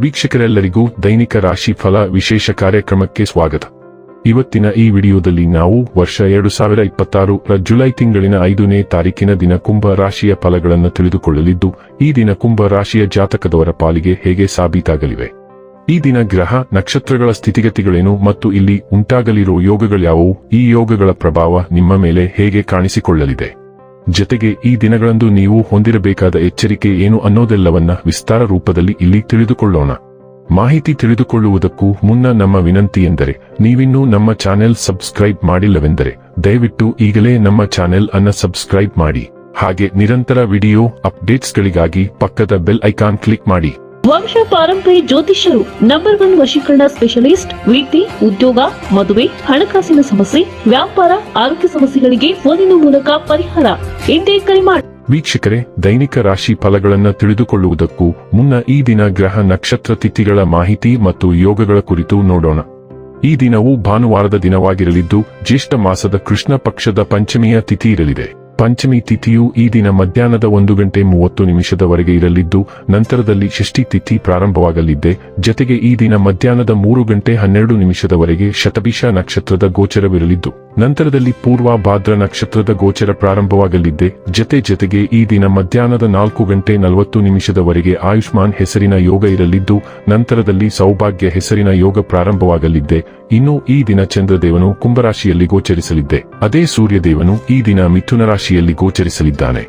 ವೀಕ್ಷಕರೆಲ್ಲರಿಗೂ ದೈನಿಕ ರಾಶಿ ಫಲ ವಿಶೇಷ ಕಾರ್ಯಕ್ರಮಕ್ಕೆ ಸ್ವಾಗತ. ಇವತ್ತಿನ ಈ ವಿಡಿಯೋದಲ್ಲಿ ನಾವು ವರ್ಷ 2026 ರ ಜುಲೈ ತಿಂಗಳಿನ 5ನೇ ತಾರೀಕಿನ ದಿನ ಕುಂಭ ರಾಶಿಯ ಫಲಗಳನ್ನು ತಿಳಿದುಕೊಳ್ಳಲಿದ್ದು, ಈ ದಿನ ಕುಂಭ ರಾಶಿಯ ಜಾತಕದವರ ಪಾಲಿಗೆ ಹೇಗೆ ಸಾಬೀತಾಗಲಿವೆ, ಈ ದಿನ ಗ್ರಹ ನಕ್ಷತ್ರಗಳ ಸ್ಥಿತಿಗತಿಗಳೇನು ಮತ್ತು ಇಲ್ಲಿ ಉಂಟಾಗಲಿರುವ ಯೋಗಗಳ್ಯಾವುವು, ಈ ಯೋಗಗಳ ಪ್ರಭಾವ ನಿಮ್ಮ ಮೇಲೆ ಹೇಗೆ ಕಾಣಿಸಿಕೊಳ್ಳಲಿದೆ, ಜತೆಗೆ ಈ ದಿನಗಳಂದು ನೀವು ಹೊಂದಿರಬೇಕಾದ ಎಚ್ಚರಿಕೆ ಏನು ಅನ್ನೋದೆಲ್ಲವನ್ನ ವಿಸ್ತಾರ ರೂಪದಲ್ಲಿ ಇಲ್ಲಿ ತಿಳಿದುಕೊಳ್ಳೋಣ. ಮಾಹಿತಿ ತಿಳಿದುಕೊಳ್ಳುವುದಕ್ಕೂ ಮುನ್ನ ನಮ್ಮ ವಿನಂತಿ ಎಂದರೆ, ನೀವಿನ್ನೂ ನಮ್ಮ ಚಾನೆಲ್ ಸಬ್ಸ್ಕ್ರೈಬ್ ಮಾಡಿಲ್ಲವೆಂದರೆ ದಯವಿಟ್ಟು ಈಗಲೇ ನಮ್ಮ ಚಾನೆಲ್ ಅನ್ನು ಸಬ್ಸ್ಕ್ರೈಬ್ ಮಾಡಿ. ಹಾಗೆ ನಿರಂತರ ವಿಡಿಯೋ ಅಪ್ಡೇಟ್ಸ್ಗಳಿಗಾಗಿ ಪಕ್ಕದ ಬೆಲ್ ಐಕಾನ್ ಕ್ಲಿಕ್ ಮಾಡಿ. ವಂಶ ಪಾರಂಪರ್ಯ ಜ್ಯೋತಿಷ್ಯರು ನಂಬರ್ 1 ವಶೀಕರಣ ಸ್ಪೆಷಲಿಸ್ಟ್. ವೃತ್ತಿ, ಉದ್ಯೋಗ, ಮದುವೆ, ಹಣಕಾಸಿನ ಸಮಸ್ಯೆ, ವ್ಯಾಪಾರ, ಆರೋಗ್ಯ ಸಮಸ್ಯೆಗಳಿಗೆ ಫೋನಿನ ಮೂಲಕ ಪರಿಹಾರ. ಹಿಂದೆ ಕರೆ ಮಾಡಿ. ವೀಕ್ಷಕರೇ, ದೈನಿಕ ರಾಶಿ ಫಲಗಳನ್ನು ತಿಳಿದುಕೊಳ್ಳುವುದಕ್ಕೂ ಮುನ್ನ ಈ ದಿನ ಗ್ರಹ ನಕ್ಷತ್ರ ತಿಥಿಗಳ ಮಾಹಿತಿ ಮತ್ತು ಯೋಗಗಳ ಕುರಿತು ನೋಡೋಣ. ಈ ದಿನವು ಭಾನುವಾರದ ದಿನವಾಗಿರಲಿದ್ದು, ಜ್ಯೇಷ್ಠ ಮಾಸದ ಕೃಷ್ಣ ಪಕ್ಷದ ಪಂಚಮಿಯ ತಿಥಿ ಇರಲಿದೆ. ಪಂಚಮಿ ತಿಥಿಯು ಈ ದಿನ ಮಧ್ಯಾಹ್ನದ 1:30 ಇರಲಿದ್ದು, ನಂತರದಲ್ಲಿ ಷಷ್ಠಿ ತಿಥಿ ಪ್ರಾರಂಭವಾಗಲಿದೆ. ಜತೆಗೆ ಈ ದಿನ ಮಧ್ಯಾಹ್ನದ 3:12 ಶತಭಿಷ ನಕ್ಷತ್ರದ ಗೋಚರವಿರಲಿದ್ದು, ನಂತರದಲ್ಲಿ ಪೂರ್ವ ಭಾದ್ರ ನಕ್ಷತ್ರದ ಗೋಚರ ಪ್ರಾರಂಭವಾಗಲಿದೆ. ಜತೆಗೆ ಈ ದಿನ ಮಧ್ಯಾಹ್ನದ 4:40 ಆಯುಷ್ಮಾನ್ ಹೆಸರಿನ ಯೋಗ ಇರಲಿದ್ದು, ನಂತರದಲ್ಲಿ ಸೌಭಾಗ್ಯ ಹೆಸರಿನ ಯೋಗ ಪ್ರಾರಂಭವಾಗಲಿದೆ. ಇನ್ನು ಈ ದಿನ ಚಂದ್ರದೇವನು ಕುಂಭರಾಶಿಯಲ್ಲಿ ಗೋಚರಿಸಲಿದ್ದೆ. ಅದೇ ಸೂರ್ಯದೇವನು ಈ ದಿನ ಮಿಥುನ ರಾಶಿಯಲ್ಲಿ ಗೋಚರಿಸಲಿದ್ದಾನೆ.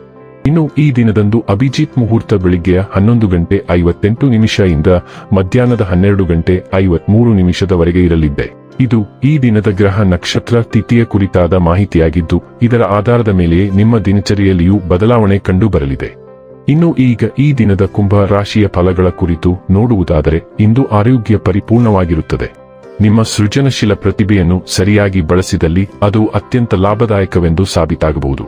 ಇನ್ನು ಈ ದಿನದಂದು ಅಭಿಜಿತ್ ಮುಹೂರ್ತ ಬೆಳಿಗ್ಗೆಯ 11:58 ಇಂದ ಮಧ್ಯಾಹ್ನದ 12:53 ಇರಲಿದೆ. ಇದು ಈ ದಿನದ ಗ್ರಹ ನಕ್ಷತ್ರ ತಿಥಿಯ ಕುರಿತಾದ ಮಾಹಿತಿಯಾಗಿದ್ದು, ಇದರ ಆಧಾರದ ಮೇಲೆ ನಿಮ್ಮ ದಿನಚರಿಯಲ್ಲಿಯೂ ಬದಲಾವಣೆ ಕಂಡು ಬರಲಿದೆ. ಇನ್ನು ಈಗ ಈ ದಿನದ ಕುಂಭ ರಾಶಿಯ ಫಲಗಳ ಕುರಿತು ನೋಡುವುದಾದರೆ, ಇಂದು ಆರೋಗ್ಯ ಪರಿಪೂರ್ಣವಾಗಿರುತ್ತದೆ. ನಿಮ್ಮ ಸೃಜನಶೀಲ ಪ್ರತಿಭೆಯನ್ನು ಸರಿಯಾಗಿ ಬಳಸಿದಲ್ಲಿ ಅದು ಅತ್ಯಂತ ಲಾಭದಾಯಕವೆಂದು ಸಾಬೀತಾಗಬಹುದು.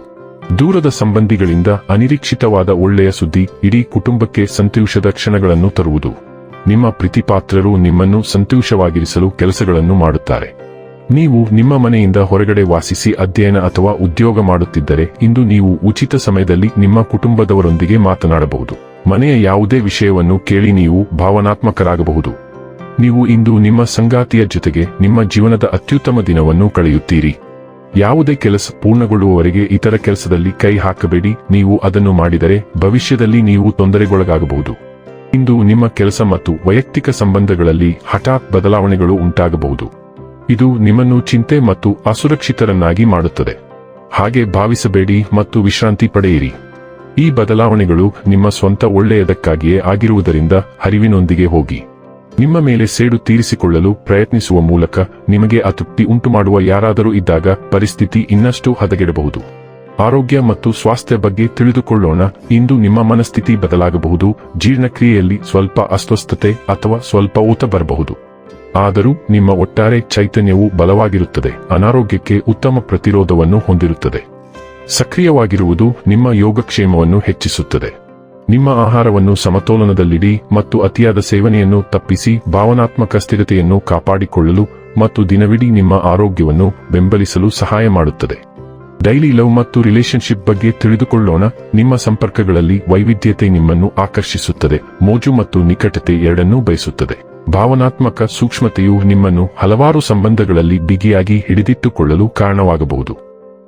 ದೂರದ ಸಂಬಂಧಿಗಳಿಂದ ಅನಿರೀಕ್ಷಿತವಾದ ಒಳ್ಳೆಯ ಸುದ್ದಿ ಇಡೀ ಕುಟುಂಬಕ್ಕೆ ಸಂತೋಷದ ಕ್ಷಣಗಳನ್ನು ತರುವುದು. ನಿಮ್ಮ ಪ್ರೀತಿಪಾತ್ರರು ನಿಮ್ಮನ್ನು ಸಂತೋಷವಾಗಿರಿಸಲು ಕೆಲಸಗಳನ್ನು ಮಾಡುತ್ತಾರೆ. ನೀವು ನಿಮ್ಮ ಮನೆಯಿಂದ ಹೊರಗಡೆ ವಾಸಿಸಿ ಅಧ್ಯಯನ ಅಥವಾ ಉದ್ಯೋಗ ಮಾಡುತ್ತಿದ್ದರೆ, ಇಂದು ನೀವು ಉಚಿತ ಸಮಯದಲ್ಲಿ ನಿಮ್ಮ ಕುಟುಂಬದವರೊಂದಿಗೆ ಮಾತನಾಡಬಹುದು. ಮನೆಯ ಯಾವುದೇ ವಿಷಯವನ್ನು ಕೇಳಿ ನೀವು ಭಾವನಾತ್ಮಕರಾಗಬಹುದು. ನೀವು ಇಂದು ನಿಮ್ಮ ಸಂಗಾತಿಯ ಜೊತೆಗೆ ನಿಮ್ಮ ಜೀವನದ ಅತ್ಯುತ್ತಮ ದಿನವನ್ನು ಕಳೆಯುತ್ತೀರಿ. ಯಾವುದೇ ಕೆಲಸ ಪೂರ್ಣಗೊಳ್ಳುವವರೆಗೆ ಇತರ ಕೆಲಸದಲ್ಲಿ ಕೈ ಹಾಕಬೇಡಿ. ನೀವು ಅದನ್ನು ಮಾಡಿದರೆ ಭವಿಷ್ಯದಲ್ಲಿ ನೀವು ತೊಂದರೆಗೊಳಗಾಗಬಹುದು. ಇಂದು ನಿಮ್ಮ ಕೆಲಸ ಮತ್ತು ವೈಯಕ್ತಿಕ ಸಂಬಂಧಗಳಲ್ಲಿ ಹಠಾತ್ ಬದಲಾವಣೆಗಳು ಉಂಟಾಗಬಹುದು. ಇದು ನಿಮ್ಮನ್ನು ಚಿಂತೆ ಮತ್ತು ಅಸುರಕ್ಷಿತರನ್ನಾಗಿ ಮಾಡುತ್ತದೆ. ಹಾಗೆ ಭಾವಿಸಬೇಡಿ ಮತ್ತು ವಿಶ್ರಾಂತಿ ಪಡೆಯಿರಿ. ಈ ಬದಲಾವಣೆಗಳು ನಿಮ್ಮ ಸ್ವಂತ ಒಳ್ಳೆಯದಕ್ಕಾಗಿಯೇ ಆಗಿರುವುದರಿಂದ ಅರಿವಿನೊಂದಿಗೆ ಹೋಗಿ. ನಿಮ್ಮ ಮೇಲೆ ಸೇಡು ತೀರಿಸಿಕೊಳ್ಳಲು ಪ್ರಯತ್ನಿಸುವ ಮೂಲಕ ನಿಮಗೆ ಅತೃಪ್ತಿ ಉಂಟುಮಾಡುವ ಯಾರಾದರೂ ಇದ್ದಾಗ ಪರಿಸ್ಥಿತಿ ಇನ್ನಷ್ಟು ಹದಗೆಡಬಹುದು. ಆರೋಗ್ಯ ಮತ್ತು ಸ್ವಾಸ್ಥ್ಯ ಬಗ್ಗೆ ತಿಳಿದುಕೊಳ್ಳೋಣ. ಇಂದು ನಿಮ್ಮ ಮನಸ್ಥಿತಿ ಬದಲಾಗಬಹುದು. ಜೀರ್ಣಕ್ರಿಯೆಯಲ್ಲಿ ಸ್ವಲ್ಪ ಅಸ್ವಸ್ಥತೆ ಅಥವಾ ಸ್ವಲ್ಪ ಊತ ಬರಬಹುದು. ಆದರೂ ನಿಮ್ಮ ಒಟ್ಟಾರೆ ಚೈತನ್ಯವು ಬಲವಾಗಿರುತ್ತದೆ. ಅನಾರೋಗ್ಯಕ್ಕೆ ಉತ್ತಮ ಪ್ರತಿರೋಧವನ್ನು ಹೊಂದಿರುತ್ತದೆ. ಸಕ್ರಿಯವಾಗಿರುವುದು ನಿಮ್ಮ ಯೋಗಕ್ಷೇಮವನ್ನು ಹೆಚ್ಚಿಸುತ್ತದೆ. ನಿಮ್ಮ ಆಹಾರವನ್ನು ಸಮತೋಲನದಲ್ಲಿಡಿ ಮತ್ತು ಅತಿಯಾದ ಸೇವನೆಯನ್ನು ತಪ್ಪಿಸಿ ಭಾವನಾತ್ಮಕ ಸ್ಥಿರತೆಯನ್ನು ಕಾಪಾಡಿಕೊಳ್ಳಲು ಮತ್ತು ದಿನವಿಡೀ ನಿಮ್ಮ ಆರೋಗ್ಯವನ್ನು ಬೆಂಬಲಿಸಲು ಸಹಾಯ ಮಾಡುತ್ತದೆ. ಡೈಲಿ ಲವ್ ಮತ್ತು ರಿಲೇಶನ್ಶಿಪ್ ಬಗ್ಗೆ ತಿಳಿದುಕೊಳ್ಳೋಣ. ನಿಮ್ಮ ಸಂಪರ್ಕಗಳಲ್ಲಿ ವೈವಿಧ್ಯತೆ ನಿಮ್ಮನ್ನು ಆಕರ್ಷಿಸುತ್ತದೆ. ಮೋಜು ಮತ್ತು ನಿಕಟತೆ ಎರಡನ್ನೂ ಬಯಸುತ್ತದೆ. ಭಾವನಾತ್ಮಕ ಸೂಕ್ಷ್ಮತೆಯು ನಿಮ್ಮನ್ನು ಹಲವಾರು ಸಂಬಂಧಗಳಲ್ಲಿ ಬಿಗಿಯಾಗಿ ಹಿಡಿದಿಟ್ಟುಕೊಳ್ಳಲು ಕಾರಣವಾಗಬಹುದು.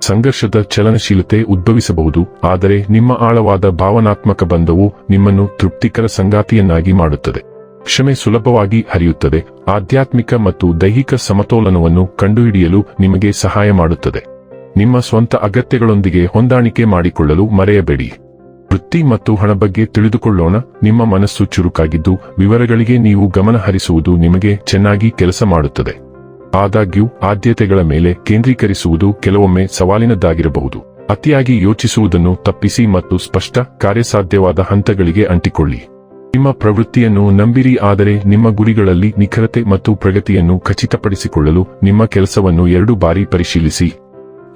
ಸಂಘರ್ಷದ ಚಲನಶೀಲತೆ ಉದ್ಭವಿಸಬಹುದು, ಆದರೆ ನಿಮ್ಮ ಆಳವಾದ ಭಾವನಾತ್ಮಕ ಬಂಧವು ನಿಮ್ಮನ್ನು ತೃಪ್ತಿಕರ ಸಂಗಾತಿಯನ್ನಾಗಿ ಮಾಡುತ್ತದೆ. ಕ್ಷಮೆ ಸುಲಭವಾಗಿ ಹರಿಯುತ್ತದೆ. ಆಧ್ಯಾತ್ಮಿಕ ಮತ್ತು ದೈಹಿಕ ಸಮತೋಲನವನ್ನು ಕಂಡುಹಿಡಿಯಲು ನಿಮಗೆ ಸಹಾಯ ಮಾಡುತ್ತದೆ. ನಿಮ್ಮ ಸ್ವಂತ ಅಗತ್ಯಗಳೊಂದಿಗೆ ಹೊಂದಾಣಿಕೆ ಮಾಡಿಕೊಳ್ಳಲು ಮರೆಯಬೇಡಿ. ವೃತ್ತಿ ಮತ್ತು ಹಣ ಬಗ್ಗೆ ತಿಳಿದುಕೊಳ್ಳೋಣ. ನಿಮ್ಮ ಮನಸ್ಸು ಚುರುಕಾಗಿದ್ದು, ವಿವರಗಳಿಗೆ ನೀವು ಗಮನ ಹರಿಸುವುದು ನಿಮಗೆ ಚೆನ್ನಾಗಿ ಕೆಲಸ ಮಾಡುತ್ತದೆ. ಆದಾಗ್ಯೂ ಆದ್ಯತೆಗಳ ಮೇಲೆ ಕೇಂದ್ರೀಕರಿಸುವುದು ಕೆಲವೊಮ್ಮೆ ಸವಾಲಿನದ್ದಾಗಿರಬಹುದು. ಅತಿಯಾಗಿ ಯೋಚಿಸುವುದನ್ನು ತಪ್ಪಿಸಿ ಮತ್ತು ಸ್ಪಷ್ಟ, ಕಾರ್ಯಸಾಧ್ಯವಾದ ಹಂತಗಳಿಗೆ ಅಂಟಿಕೊಳ್ಳಿ. ನಿಮ್ಮ ಪ್ರವೃತ್ತಿಯನ್ನು ನಂಬಿರಿ, ಆದರೆ ನಿಮ್ಮ ಗುರಿಗಳಲ್ಲಿ ನಿಖರತೆ ಮತ್ತು ಪ್ರಗತಿಯನ್ನು ಖಚಿತಪಡಿಸಿಕೊಳ್ಳಲು ನಿಮ್ಮ ಕೆಲಸವನ್ನು 2 ಬಾರಿ ಪರಿಶೀಲಿಸಿ.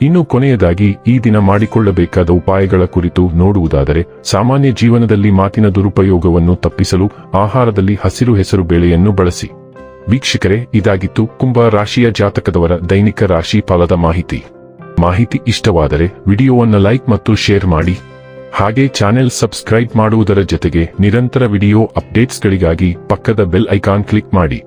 ಇನ್ನು ಕೊನೆಯದಾಗಿ ಈ ದಿನ ಮಾಡಿಕೊಳ್ಳಬೇಕಾದ ಉಪಾಯಗಳ ಕುರಿತು ನೋಡುವುದಾದರೆ, ಸಾಮಾನ್ಯ ಜೀವನದಲ್ಲಿ ಮಾತಿನ ದುರುಪಯೋಗವನ್ನು ತಪ್ಪಿಸಲು ಆಹಾರದಲ್ಲಿ ಹಸಿರು ಹೆಸರು ಬೇಳೆಯನ್ನು ಬಳಸಿ. ವೀಕ್ಷಕರೇ, ಇದಾಗಿತ್ತು ಕುಂಭ ರಾಶಿಯ ಜಾತಕದವರ ದೈನಿಕ ರಾಶಿ ಫಲದ ಮಾಹಿತಿ ಇಷ್ಟವಾದರೆ ವಿಡಿಯೋವನ್ನು ಲೈಕ್ ಮತ್ತು ಶೇರ್ ಮಾಡಿ. ಹಾಗೆ ಚಾನೆಲ್ ಸಬ್ಸ್ಕ್ರೈಬ್ ಮಾಡುವುದರ ಜೊತೆಗೆ ನಿರಂತರ ವಿಡಿಯೋ ಅಪ್ಡೇಟ್ಸ್ಗಳಿಗಾಗಿ ಪಕ್ಕದ ಬೆಲ್ ಐಕಾನ್ ಕ್ಲಿಕ್ ಮಾಡಿ.